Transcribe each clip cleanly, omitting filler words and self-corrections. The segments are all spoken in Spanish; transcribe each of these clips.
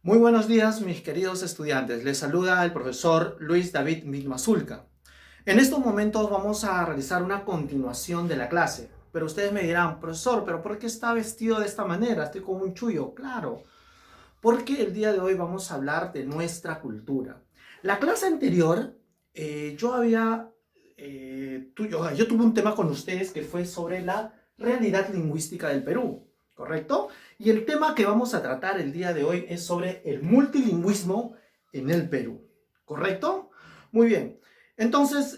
Muy buenos días, mis queridos estudiantes. Les saluda el profesor Luis David Mitmazulca. En estos momentos vamos a realizar una continuación de la clase. Pero ustedes me dirán, profesor, ¿pero por qué está vestido de esta manera? Estoy con un chullo. Claro, porque el día de hoy vamos a hablar de nuestra cultura. La clase anterior, yo tuve un tema con ustedes que fue sobre la realidad lingüística del Perú, ¿correcto? Y el tema que vamos a tratar el día de hoy es sobre el multilingüismo en el Perú, ¿correcto? Muy bien. Entonces,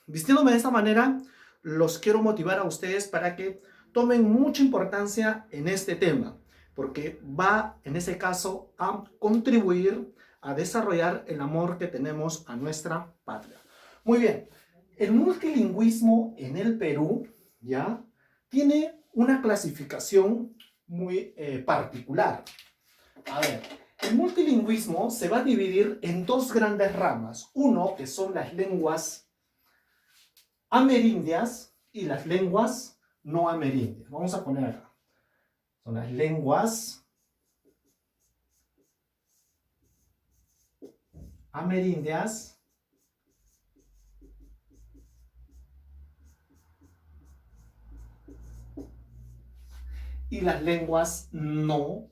vistiéndome de esta manera, los quiero motivar a ustedes para que tomen mucha importancia en este tema, porque va, en ese caso, a contribuir a desarrollar el amor que tenemos a nuestra patria. Muy bien, el multilingüismo en el Perú, ¿ya? Tiene una clasificación muy particular. A ver, el multilingüismo se va a dividir en dos grandes ramas. Uno, que son las lenguas amerindias y las lenguas no amerindias. Vamos a poner acá. Son las lenguas amerindias y las lenguas no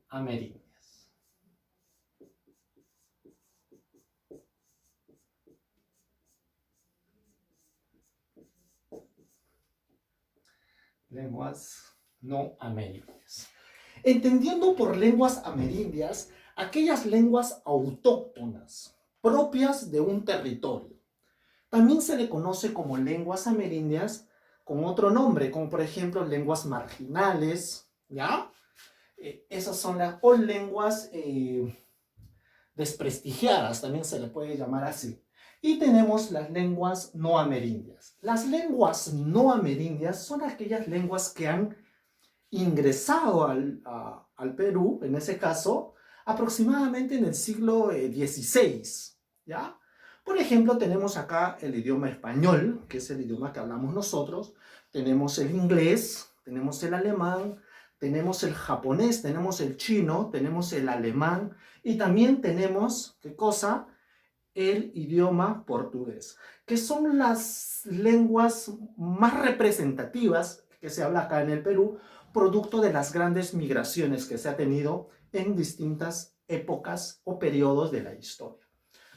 amerindias. Lenguas no amerindias. Entendiendo por lenguas amerindias aquellas lenguas autóctonas propias de un territorio. También se le conoce como lenguas amerindias con otro nombre, como por ejemplo lenguas marginales, ¿ya? Esas son las o lenguas desprestigiadas, también se le puede llamar así. Y tenemos las lenguas no amerindias. Las lenguas no amerindias son aquellas lenguas que han ingresado al Perú, en ese caso, aproximadamente en el siglo XVI, ¿ya? Por ejemplo, tenemos acá el idioma español, que es el idioma que hablamos nosotros, tenemos el inglés, tenemos el alemán, tenemos el japonés, tenemos el chino, tenemos el alemán y también tenemos, ¿qué cosa? El idioma portugués, que son las lenguas más representativas que se habla acá en el Perú, producto de las grandes migraciones que se ha tenido en distintas épocas o periodos de la historia.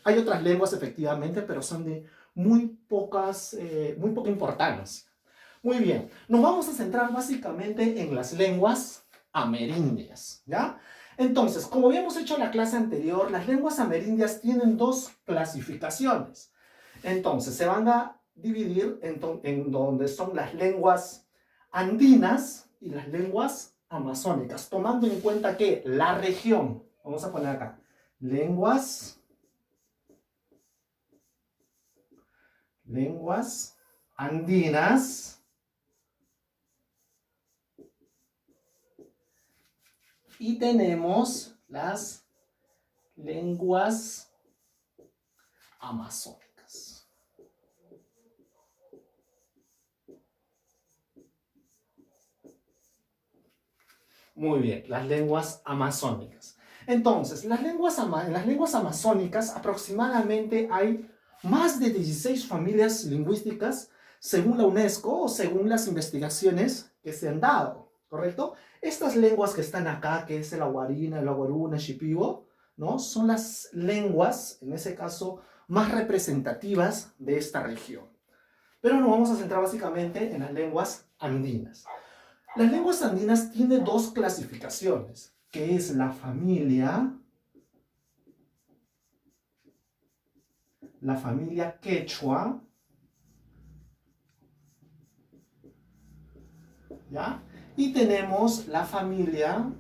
Hay otras lenguas efectivamente, pero son de muy poca importancia. Muy bien, nos vamos a centrar básicamente en las lenguas amerindias, ¿ya? Entonces, como habíamos hecho en la clase anterior, las lenguas amerindias tienen dos clasificaciones. Entonces, se van a dividir en donde son las lenguas andinas y las lenguas amazónicas, tomando en cuenta que la región, vamos a poner acá, lenguas andinas y tenemos las lenguas amazónicas. Muy bien, las lenguas amazónicas. Entonces, en las lenguas amazónicas aproximadamente hay más de 16 familias lingüísticas según la UNESCO o según las investigaciones que se han dado, ¿correcto? Estas lenguas que están acá, que es el aguarina, el aguaruna, el shipibo, ¿no? Son las lenguas, en ese caso, más representativas de esta región. Pero nos vamos a centrar básicamente en las lenguas andinas. Las lenguas andinas tienen dos clasificaciones, que es la familia quechua, ¿ya? Y tenemos la familia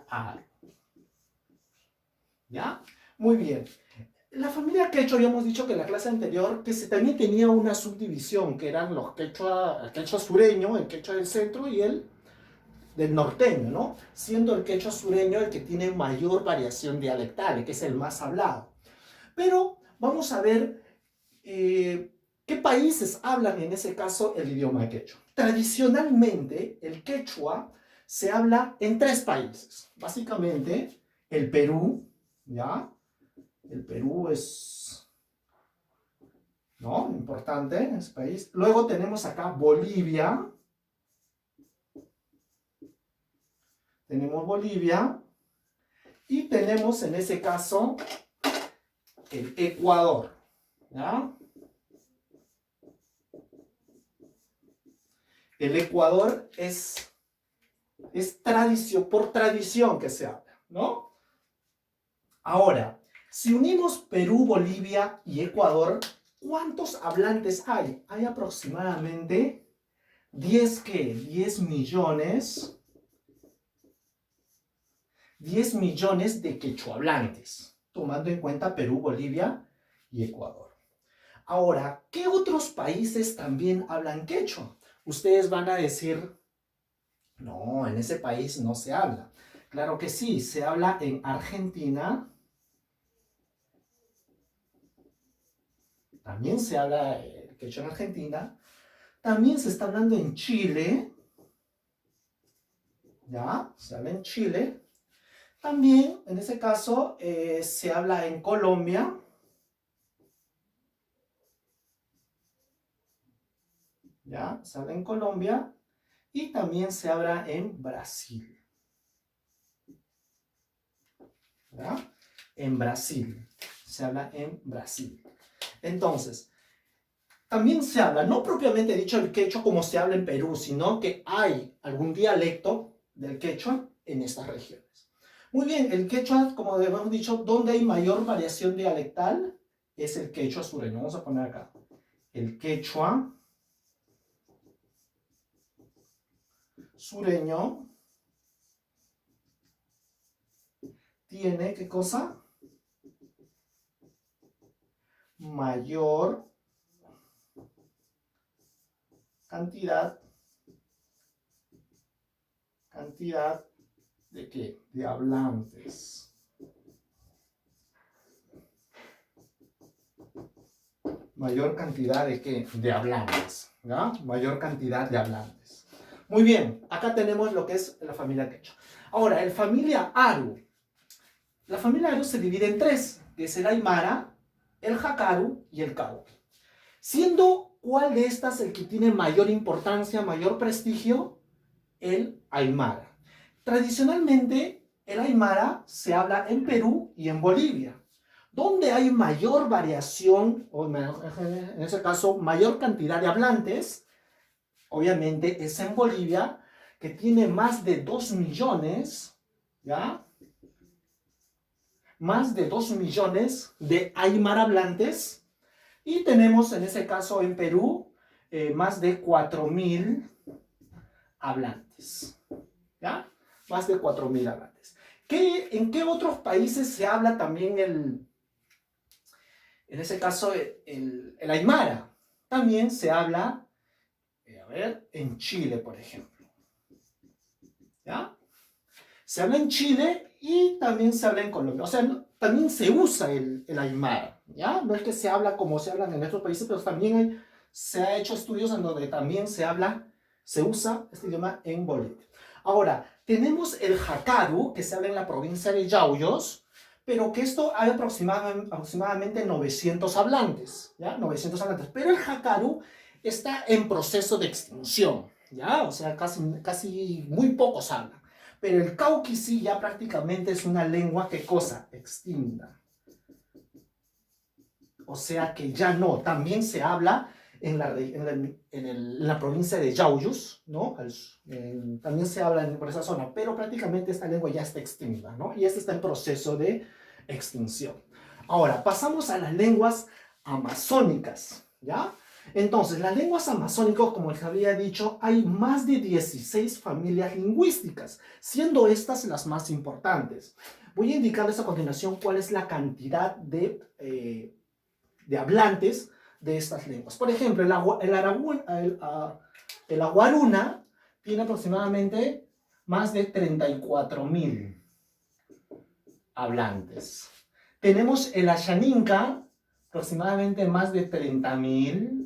Ar, ¿ya? Muy bien. La familia quechua, habíamos dicho que en la clase anterior, que también tenía una subdivisión, que eran los quechua, el quechua sureño, el quechua del centro y el del norteño, ¿no? Siendo el quechua sureño el que tiene mayor variación dialectal, que es el más hablado. Pero vamos a ver ¿Qué países hablan en ese caso el idioma quechua? Tradicionalmente, el quechua se habla en 3 países. Básicamente, el Perú, ¿ya? El Perú es, ¿no?, importante ese país. Luego tenemos acá Bolivia. Tenemos Bolivia. Y tenemos en ese caso el Ecuador, ¿ya? El Ecuador es tradición, por tradición que se habla, ¿no? Ahora, si unimos Perú, Bolivia y Ecuador, ¿cuántos hablantes hay? Hay aproximadamente 10, ¿qué? 10 millones. 10 millones de quechohablantes, tomando en cuenta Perú, Bolivia y Ecuador. Ahora, ¿qué otros países también hablan quechua? Ustedes van a decir, no, en ese país no se habla. Claro que sí, se habla en Argentina. También se habla quechua en Argentina. También se está hablando en Chile. ¿Ya? Se habla en Chile. También, en ese caso, se habla en Colombia. ¿Ya? Se habla en Colombia. Y también se habla en Brasil. ¿Ya? En Brasil. Se habla en Brasil. Entonces, también se habla, no propiamente dicho el quechua como se habla en Perú, sino que hay algún dialecto del quechua en estas regiones. Muy bien, el quechua, como hemos dicho, donde hay mayor variación dialectal es el quechua sureño. Vamos a poner acá. El quechua sureño tiene, ¿qué cosa? Mayor cantidad ¿de qué? De hablantes. Mayor cantidad de qué? De hablantes. ¿Ya? Mayor cantidad de hablantes. Muy bien, acá tenemos lo que es la familia quechua. Ahora, la familia Aru. La familia Aru se divide en 3, que es el Aymara, el Jakaru y el Cauqui. Siendo cuál de estas el que tiene mayor importancia, mayor prestigio, el Aymara. Tradicionalmente, el Aymara se habla en Perú y en Bolivia. Donde hay mayor variación, o en ese caso, mayor cantidad de hablantes, obviamente es en Bolivia, que tiene más de 2 millones, ¿ya? Más de 2 millones de Aymara hablantes. Y tenemos en ese caso en Perú más de 4.000 hablantes. ¿Ya? Más de 4.000 hablantes. ¿En qué otros países se habla también en ese caso, el Aymara? También se habla, en Chile, por ejemplo. ¿Ya? Se habla en Chile y también se habla en Colombia. O sea, también se usa el Aymara. ¿Ya? No es que se habla como se hablan en otros países, pero también se ha hecho estudios en donde también se usa este idioma en Bolivia. Ahora, tenemos el Jakaru, que se habla en la provincia de Yauyos, pero que esto hay aproximadamente 900 hablantes, ¿ya? 900 hablantes. Pero el Jakaru está en proceso de extinción, ¿ya? O sea, casi muy pocos hablan. Pero el Cauqui sí ya prácticamente es una lengua, ¿qué cosa? Extinta. O sea que ya no, también se habla en la provincia de Yauyos, ¿no? También se habla por esa zona, pero prácticamente esta lengua ya está extinta, ¿no? Y esta está en proceso de extinción. Ahora, pasamos a las lenguas amazónicas, ¿ya? Entonces, las lenguas amazónicas, como les había dicho, hay más de 16 familias lingüísticas, siendo estas las más importantes. Voy a indicarles a continuación cuál es la cantidad de hablantes de estas lenguas. Por ejemplo, el aguaruna tiene aproximadamente más de 34.000 hablantes. Tenemos el Ashaninka, aproximadamente más de 30.000.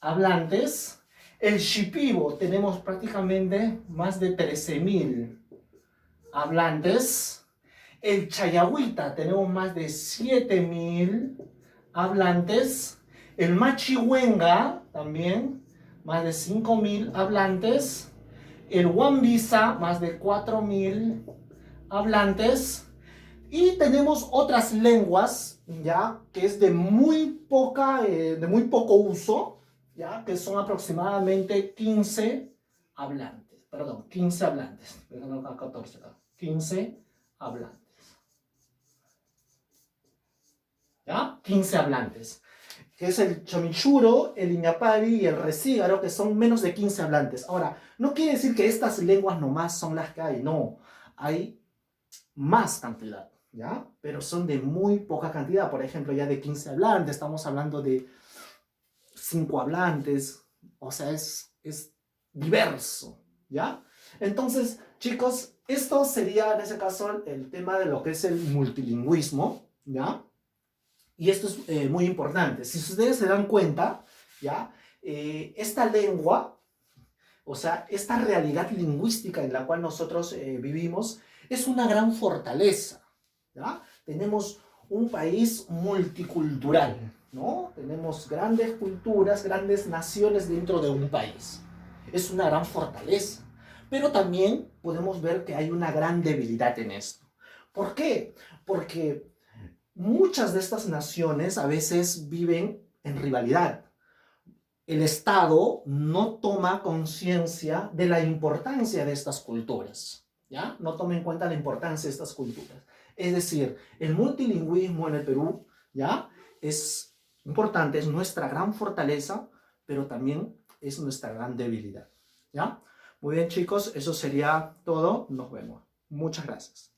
hablantes. El Shipibo tenemos prácticamente más de 13.000 hablantes. El Chayahuita tenemos más de 7.000 hablantes. El Machihuenga también más de 5.000 hablantes. El Wambisa más de 4.000 hablantes. Y tenemos otras lenguas, ¿ya? Que es de muy poco uso, ¿ya? Que son aproximadamente 15 hablantes. Perdón, 15 hablantes. Perdón, 14, 15 hablantes. ¿Ya? 15 hablantes. Que es el Chomichuro, el Iñapari y el Resígaro, que son menos de 15 hablantes. Ahora, no quiere decir que estas lenguas nomás son las que hay, no. Hay más cantidad, ¿ya? Pero son de muy poca cantidad. Por ejemplo, ya de 15 hablantes, estamos hablando de 5 hablantes. O sea, es diverso, ¿ya? Entonces, chicos, esto sería en ese caso el tema de lo que es el multilingüismo, ¿ya? Y esto es muy importante. Si ustedes se dan cuenta, ¿ya? Esta lengua, o sea, esta realidad lingüística en la cual nosotros vivimos, es una gran fortaleza, ¿ya? Tenemos un país multicultural, ¿no? Tenemos grandes culturas, grandes naciones dentro de un país. Es una gran fortaleza. Pero también podemos ver que hay una gran debilidad en esto. ¿Por qué? Porque muchas de estas naciones a veces viven en rivalidad. El Estado no toma conciencia de la importancia de estas culturas, ¿ya? No toma en cuenta la importancia de estas culturas. Es decir, el multilingüismo en el Perú, ¿ya? Es importante, es nuestra gran fortaleza, pero también es nuestra gran debilidad, ¿ya? Muy bien, chicos, eso sería todo. Nos vemos. Muchas gracias.